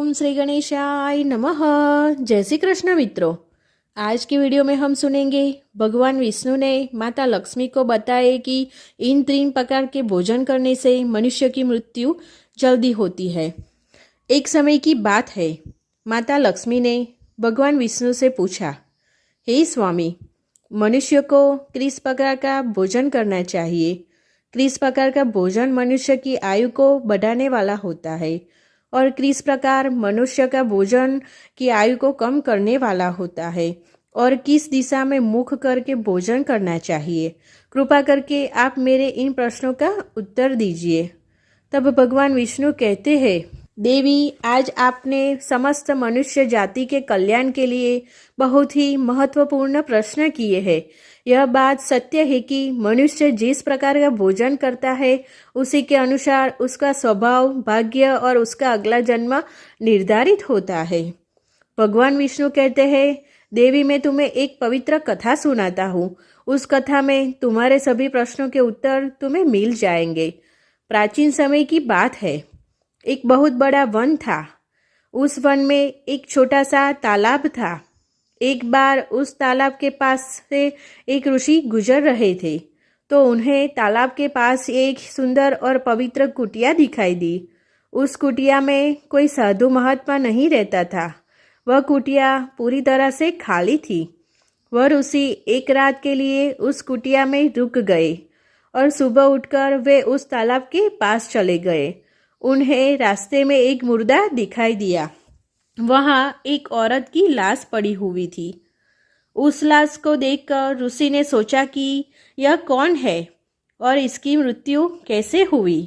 ओम श्री गणेशाय नमः। जय श्री कृष्ण मित्रों, आज की वीडियो में हम सुनेंगे भगवान विष्णु ने माता लक्ष्मी को बताए कि इन 3 प्रकार के भोजन करने से मनुष्य की मृत्यु जल्दी होती है। एक समय की बात है, माता लक्ष्मी ने भगवान विष्णु से पूछा, हे स्वामी, मनुष्य को किस प्रकार का भोजन करना चाहिए? किस प्रकार का भोजन मनुष्य की आयु को बढ़ाने वाला होता है और किस प्रकार मनुष्य का भोजन की आयु को कम करने वाला होता है और किस दिशा में मुख करके भोजन करना चाहिए? कृपा करके आप मेरे इन प्रश्नों का उत्तर दीजिए। तब भगवान विष्णु कहते हैं, देवी, आज आपने समस्त मनुष्य जाति के कल्याण के लिए बहुत ही महत्वपूर्ण प्रश्न किए हैं। यह बात सत्य है कि मनुष्य जिस प्रकार का भोजन करता है उसी के अनुसार उसका स्वभाव, भाग्य और उसका अगला जन्म निर्धारित होता है। भगवान विष्णु कहते हैं, देवी, मैं तुम्हें एक पवित्र कथा सुनाता हूँ। उस कथा में तुम्हारे सभी प्रश्नों के उत्तर तुम्हें मिल जाएंगे। प्राचीन समय की बात है। एक बहुत बड़ा वन था। उस वन में एक छोटा सा तालाब था। एक बार उस तालाब के पास से एक ऋषि गुजर रहे थे तो उन्हें तालाब के पास एक सुंदर और पवित्र कुटिया दिखाई दी। उस कुटिया में कोई साधु महात्मा नहीं रहता था। वह कुटिया पूरी तरह से खाली थी। वह ऋषि एक रात के लिए उस कुटिया में रुक गए और सुबह उठकर वे उस तालाब के पास चले गए। उन्हें रास्ते में एक मुर्दा दिखाई दिया। वहाँ एक औरत की लाश पड़ी हुई थी। उस लाश को देखकर ऋषि ने सोचा कि यह कौन है और इसकी मृत्यु कैसे हुई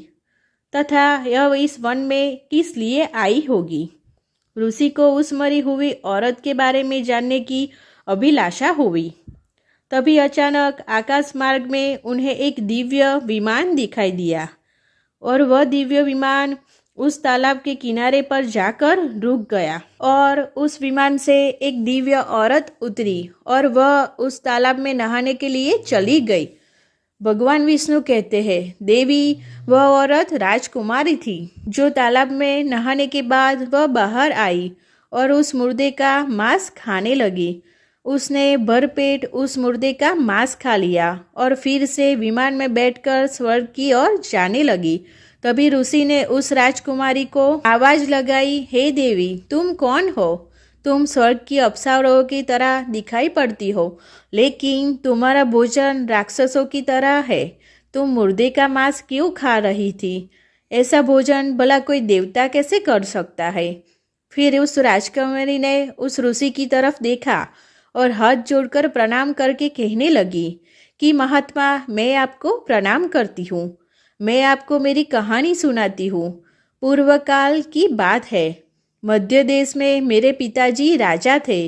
तथा यह इस वन में किस लिए आई होगी। ऋषि को उस मरी हुई औरत के बारे में जानने की अभिलाषा हुई। तभी अचानक आकाश मार्ग में उन्हें एक दिव्य विमान दिखाई दिया और वह दिव्य विमान उस तालाब के किनारे पर जाकर रुक गया और उस विमान से एक दिव्य औरत उतरी और वह उस तालाब में नहाने के लिए चली गई। भगवान विष्णु कहते हैं, देवी, वह औरत राजकुमारी थी जो तालाब में नहाने के बाद वह बाहर आई और उस मुर्दे का मांस खाने लगी। उसने भरपेट उस मुर्दे का मांस खा लिया और फिर से विमान में बैठकर स्वर्ग की ओर जाने लगी। तभी ऋषि ने उस राजकुमारी को आवाज लगाई, हे देवी, तुम कौन हो? तुम स्वर्ग की अप्सराओं की तरह दिखाई पड़ती हो, लेकिन तुम्हारा भोजन राक्षसों की तरह है। तुम मुर्दे का मांस क्यों खा रही थी? ऐसा भोजन भला कोई देवता कैसे कर सकता है? फिर उस राजकुमारी ने उस ऋषि की तरफ देखा और हाथ जोड़कर प्रणाम करके कहने लगी कि महात्मा, मैं आपको प्रणाम करती हूँ। मैं आपको मेरी कहानी सुनाती हूँ। पूर्व काल की बात है। मध्य देश में मेरे पिताजी राजा थे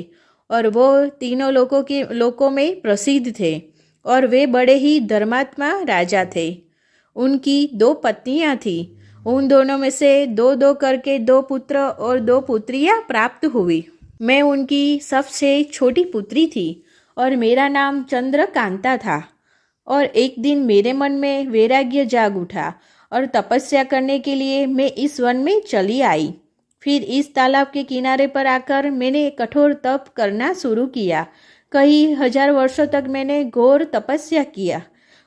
और वो तीनों लोकों में प्रसिद्ध थे और वे बड़े ही धर्मात्मा राजा थे। उनकी 2 पत्नियां थीं। उन दोनों में से 2-2 करके 2 पुत्र और 2 पुत्रियां प्राप्त हुई। मैं उनकी सबसे छोटी पुत्री थी और मेरा नाम चंद्रकांता था। और एक दिन मेरे मन में वैराग्य जाग उठा और तपस्या करने के लिए मैं इस वन में चली आई। फिर इस तालाब के किनारे पर आकर मैंने कठोर तप करना शुरू किया। कई हजार वर्षों तक मैंने घोर तपस्या किया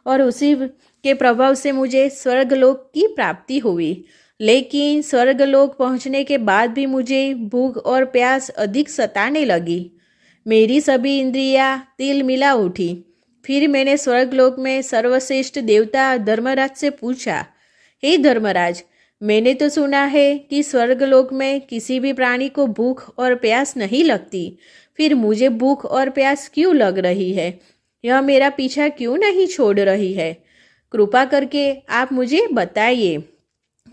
और उसी के प्रभाव से मुझे स्वर्गलोक की प्राप्ति हुई। लेकिन स्वर्गलोक पहुंचने के बाद भी मुझे भूख और प्यास अधिक सताने लगी। मेरी सभी इंद्रियां तिल मिला उठी। फिर मैंने स्वर्गलोक में सर्वश्रेष्ठ देवता धर्मराज से पूछा, हे धर्मराज, मैंने तो सुना है कि स्वर्गलोक में किसी भी प्राणी को भूख और प्यास नहीं लगती। फिर मुझे भूख और प्यास क्यों लग रही है? यह मेरा पीछा क्यों नहीं छोड़ रही है? कृपा करके आप मुझे बताइए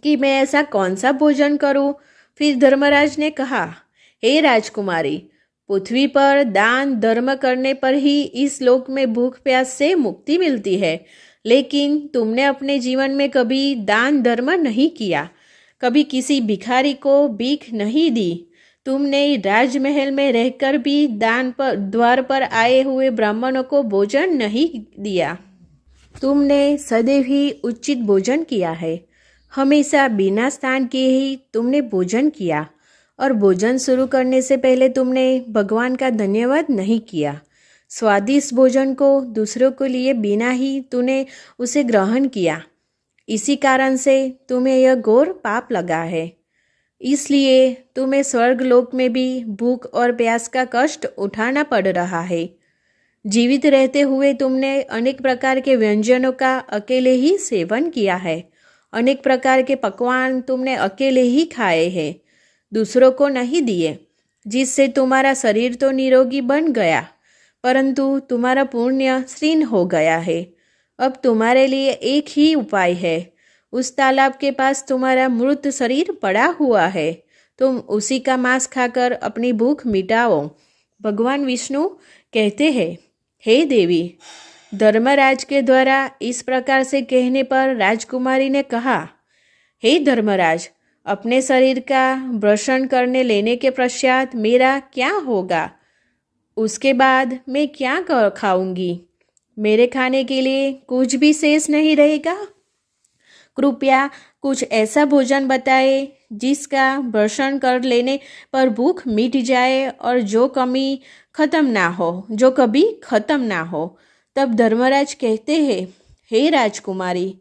कि मैं ऐसा कौन सा भोजन करूं? फिर धर्मराज ने कहा, हे राजकुमारी, पृथ्वी पर दान धर्म करने पर ही इस लोक में भूख प्यास से मुक्ति मिलती है। लेकिन तुमने अपने जीवन में कभी दान धर्म नहीं किया, कभी किसी भिखारी को भीख नहीं दी। तुमने राजमहल में रहकर भी द्वार पर आए हुए ब्राह्मणों को भोजन नहीं दिया। तुमने सदैव ही उचित भोजन किया है। हमेशा बिना स्नान किए ही तुमने भोजन किया और भोजन शुरू करने से पहले तुमने भगवान का धन्यवाद नहीं किया। स्वादिष्ट भोजन को दूसरों को लिए बिना ही तूने उसे ग्रहण किया। इसी कारण से तुम्हें यह घोर पाप लगा है। इसलिए तुम्हें स्वर्गलोक में भी भूख और प्यास का कष्ट उठाना पड़ रहा है। जीवित रहते हुए तुमने अनेक प्रकार के व्यंजनों का अकेले ही सेवन किया है। अनेक प्रकार के पकवान तुमने अकेले ही खाए हैं, दूसरों को नहीं दिए, जिससे तुम्हारा शरीर तो निरोगी बन गया, परंतु तुम्हारा पुण्य क्षीण हो गया है। अब तुम्हारे लिए एक ही उपाय है। उस तालाब के पास तुम्हारा मृत शरीर पड़ा हुआ है, तुम उसी का मांस खाकर अपनी भूख मिटाओ। भगवान विष्णु कहते हैं, हे देवी, धर्मराज के द्वारा इस प्रकार से कहने पर राजकुमारी ने कहा, हे धर्मराज, अपने शरीर का भक्षण करने लेने के पश्चात मेरा क्या होगा? उसके बाद मैं क्या खाऊंगी? मेरे खाने के लिए कुछ भी शेष नहीं रहेगा। कृपया कुछ ऐसा भोजन बताए जिसका भक्षण कर लेने पर भूख मिट जाए और जो कभी खत्म ना हो। तब धर्मराज कहते हैं, हे राजकुमारी,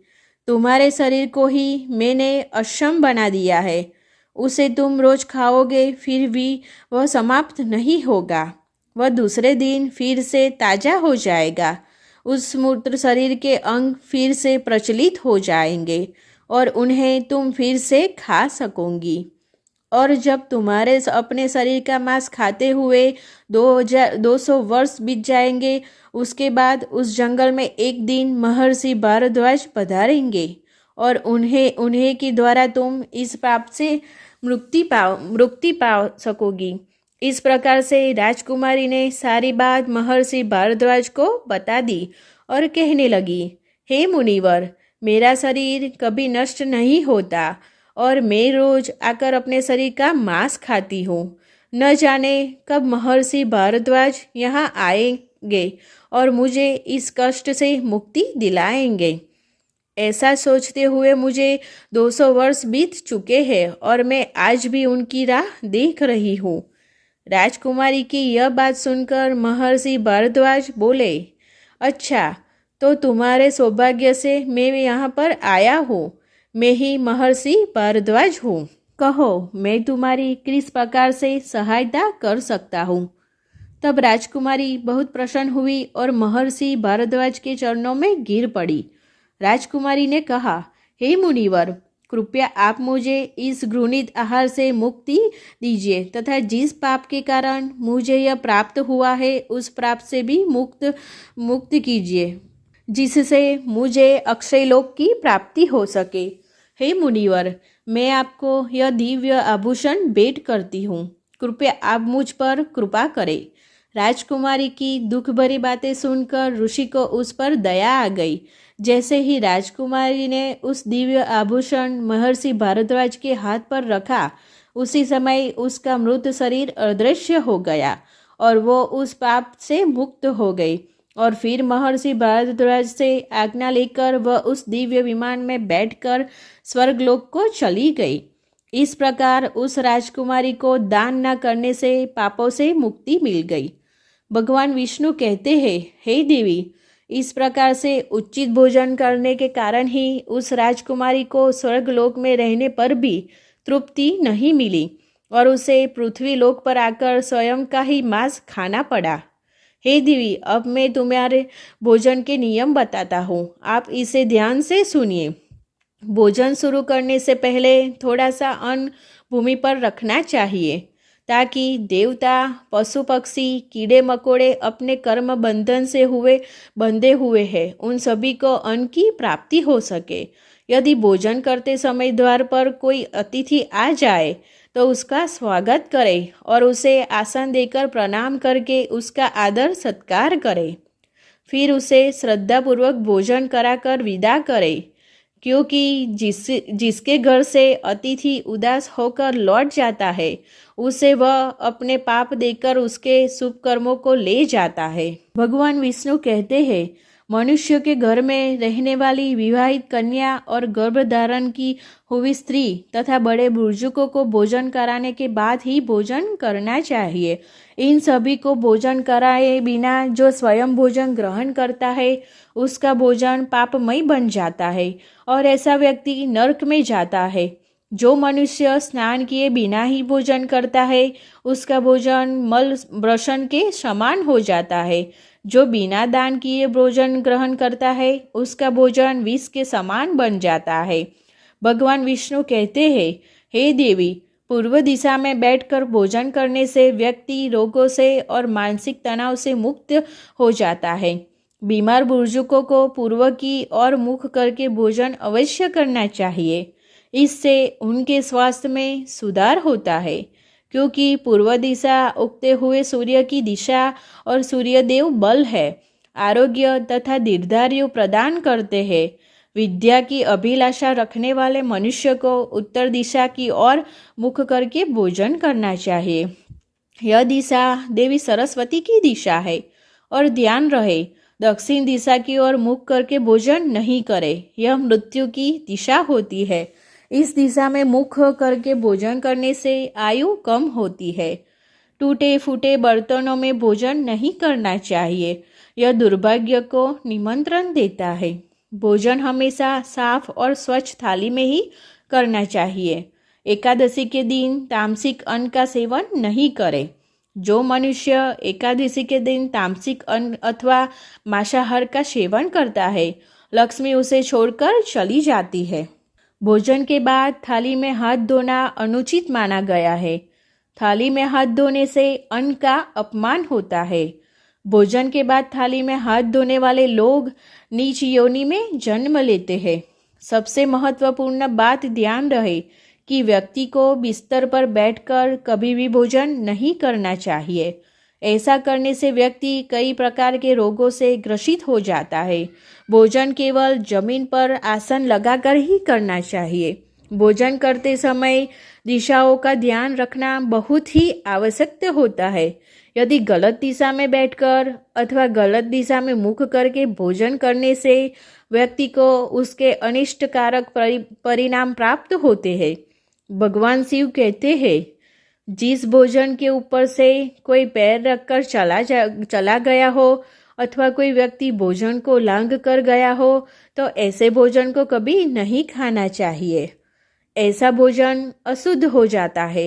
तुम्हारे शरीर को ही मैंने अक्षम बना दिया है। उसे तुम रोज खाओगे फिर भी वह समाप्त नहीं होगा। वह दूसरे दिन फिर से ताज़ा हो जाएगा। उस मूत्र शरीर के अंग फिर से प्रचलित हो जाएंगे और उन्हें तुम फिर से खा सकोगी। और जब तुम्हारे अपने शरीर का मांस खाते हुए 200 वर्ष बीत जाएंगे, उसके बाद उस जंगल में एक दिन महर्षि भारद्वाज पधारेंगे और उन्हें के द्वारा तुम इस पाप से मुक्ति पा सकोगी। इस प्रकार से राजकुमारी ने सारी बात महर्षि भारद्वाज को बता दी और कहने लगी, हे मुनिवर, मेरा शरीर कभी नष्ट नहीं होता और मैं रोज आकर अपने शरीर का मांस खाती हूँ। न जाने कब महर्षि भारद्वाज यहाँ आएंगे और मुझे इस कष्ट से मुक्ति दिलाएंगे। ऐसा सोचते हुए मुझे 200 वर्ष बीत चुके हैं और मैं आज भी उनकी राह देख रही हूँ। राजकुमारी की यह बात सुनकर महर्षि भारद्वाज बोले, अच्छा, तो तुम्हारे सौभाग्य से मैं यहाँ पर आया हूँ। मैं ही महर्षि भारद्वाज हूँ। कहो, मैं तुम्हारी किस प्रकार से सहायता कर सकता हूँ? तब राजकुमारी बहुत प्रसन्न हुई और महर्षि भारद्वाज के चरणों में गिर पड़ी। राजकुमारी ने कहा, हे मुनिवर, कृपया आप मुझे इस घृणित आहार से मुक्ति दीजिए तथा जिस पाप के कारण मुझे यह प्राप्त हुआ है उस पाप से भी मुक्त कीजिए, जिससे मुझे अक्षय लोक की प्राप्ति हो सके। हे मुनिवर, मैं आपको यह दिव्य आभूषण भेंट करती हूँ। कृपया आप मुझ पर कृपा करें। राजकुमारी की दुख भरी बातें सुनकर ऋषि को उस पर दया आ गई। जैसे ही राजकुमारी ने उस दिव्य आभूषण महर्षि भारद्वाज के हाथ पर रखा, उसी समय उसका मृत शरीर अदृश्य हो गया और वो उस पाप से मुक्त हो गई। और फिर महर्षि भारद्वाज से आज्ञा लेकर वह उस दिव्य विमान में बैठकर स्वर्गलोक को चली गई। इस प्रकार उस राजकुमारी को दान न करने से पापों से मुक्ति मिल गई। भगवान विष्णु कहते हैं, हे देवी, इस प्रकार से उचित भोजन करने के कारण ही उस राजकुमारी को स्वर्गलोक में रहने पर भी तृप्ति नहीं मिली और उसे पृथ्वी लोक पर आकर स्वयं का ही मांस खाना पड़ा। हे देवी, अब मैं तुम्हारे भोजन के नियम बताता हूँ, आप इसे ध्यान से सुनिए। भोजन शुरू करने से पहले थोड़ा सा अन्न भूमि पर रखना चाहिए ताकि देवता, पशु पक्षी, कीड़े मकोड़े अपने कर्म बंधन से बंधे हुए हैं, उन सभी को अन्न की प्राप्ति हो सके। यदि भोजन करते समय द्वार पर कोई अतिथि आ जाए तो उसका स्वागत करें और उसे आसन देकर प्रणाम करके उसका आदर सत्कार करें। फिर उसे श्रद्धापूर्वक भोजन कराकर विदा करें, क्योंकि जिसके घर से अतिथि उदास होकर लौट जाता है उसे वह अपने पाप देकर उसके शुभ कर्मों को ले जाता है। भगवान विष्णु कहते हैं, मनुष्य के घर में रहने वाली विवाहित कन्या और गर्भधारण की हुई स्त्री तथा बड़े बुजुर्गों को भोजन कराने के बाद ही भोजन करना चाहिए। इन सभी को भोजन कराए बिना जो स्वयं भोजन ग्रहण करता है उसका भोजन पापमय बन जाता है और ऐसा व्यक्ति नरक में जाता है। जो मनुष्य स्नान किए बिना ही भोजन करता है उसका भोजन मल ब्रशन के समान हो जाता है। जो बिना दान किए भोजन ग्रहण करता है उसका भोजन विष के समान बन जाता है। भगवान विष्णु कहते हैं, हे देवी, पूर्व दिशा में बैठकर भोजन करने से व्यक्ति रोगों से और मानसिक तनाव से मुक्त हो जाता है। बीमार बुजुर्गों को पूर्व की ओर मुख करके भोजन अवश्य करना चाहिए। इससे उनके स्वास्थ्य में सुधार होता है, क्योंकि पूर्व दिशा उगते हुए सूर्य की दिशा और सूर्यदेव बल है, आरोग्य तथा दीर्घायु प्रदान करते हैं। विद्या की अभिलाषा रखने वाले मनुष्य को उत्तर दिशा की ओर मुख करके भोजन करना चाहिए। यह दिशा देवी सरस्वती की दिशा है और ध्यान रहे, दक्षिण दिशा की ओर मुख करके भोजन नहीं करे, यह मृत्यु की दिशा होती है। इस दिशा में मुख करके भोजन करने से आयु कम होती है। टूटे फूटे बर्तनों में भोजन नहीं करना चाहिए, यह दुर्भाग्य को निमंत्रण देता है। भोजन हमेशा साफ और स्वच्छ थाली में ही करना चाहिए। एकादशी के दिन तामसिक अन्न का सेवन नहीं करें। जो मनुष्य एकादशी के दिन तामसिक अन्न अथवा मांसाहार का सेवन करता है, लक्ष्मी उसे छोड़कर चली जाती है। भोजन के बाद थाली में हाथ धोना अनुचित माना गया है। थाली में हाथ धोने से अन्न का अपमान होता है। भोजन के बाद थाली में हाथ धोने वाले लोग नीच योनि में जन्म लेते हैं। सबसे महत्वपूर्ण बात ध्यान रहे कि व्यक्ति को बिस्तर पर बैठकर कभी भी भोजन नहीं करना चाहिए। ऐसा करने से व्यक्ति कई प्रकार के रोगों से ग्रसित हो जाता है। भोजन केवल जमीन पर आसन लगाकर ही करना चाहिए। भोजन करते समय दिशाओं का ध्यान रखना बहुत ही आवश्यक होता है। यदि गलत दिशा में बैठकर अथवा गलत दिशा में मुख करके भोजन करने से व्यक्ति को उसके अनिष्टकारक परिणाम प्राप्त होते हैं। भगवान शिव कहते हैं, जिस भोजन के ऊपर से कोई पैर रखकर चला गया हो अथवा कोई व्यक्ति भोजन को लांघ कर गया हो तो ऐसे भोजन को कभी नहीं खाना चाहिए। ऐसा भोजन अशुद्ध हो जाता है।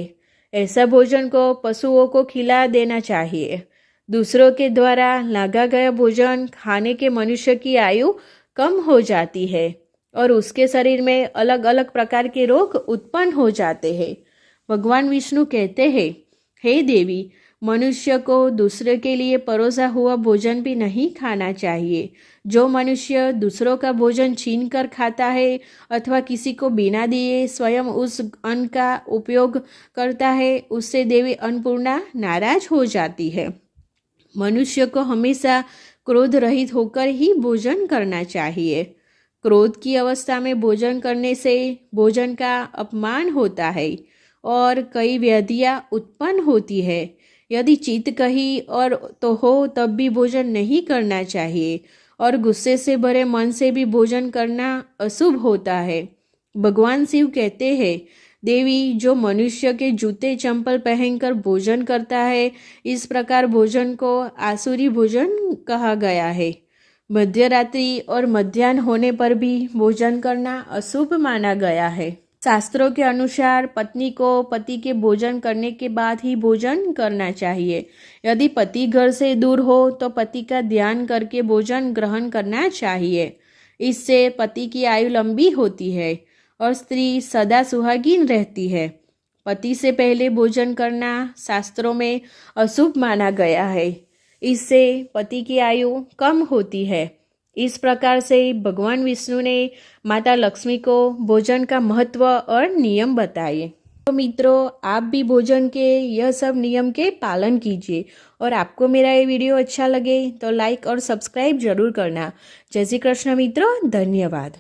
ऐसा भोजन को पशुओं को खिला देना चाहिए। दूसरों के द्वारा लांघा गया भोजन खाने के मनुष्य की आयु कम हो जाती है और उसके शरीर में अलग अलग प्रकार के रोग उत्पन्न हो जाते हैं। भगवान विष्णु कहते हैं, हे देवी, मनुष्य को दूसरे के लिए परोसा हुआ भोजन भी नहीं खाना चाहिए। जो मनुष्य दूसरों का भोजन छीन कर खाता है अथवा किसी को बिना दिए स्वयं उस अन्न का उपयोग करता है, उससे देवी अन्नपूर्णा नाराज हो जाती है। मनुष्य को हमेशा क्रोध रहित होकर ही भोजन करना चाहिए। क्रोध की अवस्था में भोजन करने से भोजन का अपमान होता है और कई व्याधियाँ उत्पन्न होती है। यदि चित्त कहीं और तो हो तब भी भोजन नहीं करना चाहिए और गुस्से से भरे मन से भी भोजन करना अशुभ होता है। भगवान शिव कहते हैं, देवी, जो मनुष्य के जूते चंपल पहनकर भोजन करता है, इस प्रकार भोजन को आसुरी भोजन कहा गया है। मध्य रात्रि और मध्याह्न होने पर भी भोजन करना अशुभ माना गया है। शास्त्रों के अनुसार पत्नी को पति के भोजन करने के बाद ही भोजन करना चाहिए। यदि पति घर से दूर हो तो पति का ध्यान करके भोजन ग्रहण करना चाहिए। इससे पति की आयु लंबी होती है और स्त्री सदा सुहागिन रहती है। पति से पहले भोजन करना शास्त्रों में अशुभ माना गया है। इससे पति की आयु कम होती है। इस प्रकार से भगवान विष्णु ने माता लक्ष्मी को भोजन का महत्व और नियम बताए। तो मित्रों, आप भी भोजन के यह सब नियम के पालन कीजिए और आपको मेरा ये वीडियो अच्छा लगे तो लाइक और सब्सक्राइब जरूर करना। जय श्री कृष्ण मित्रों, धन्यवाद।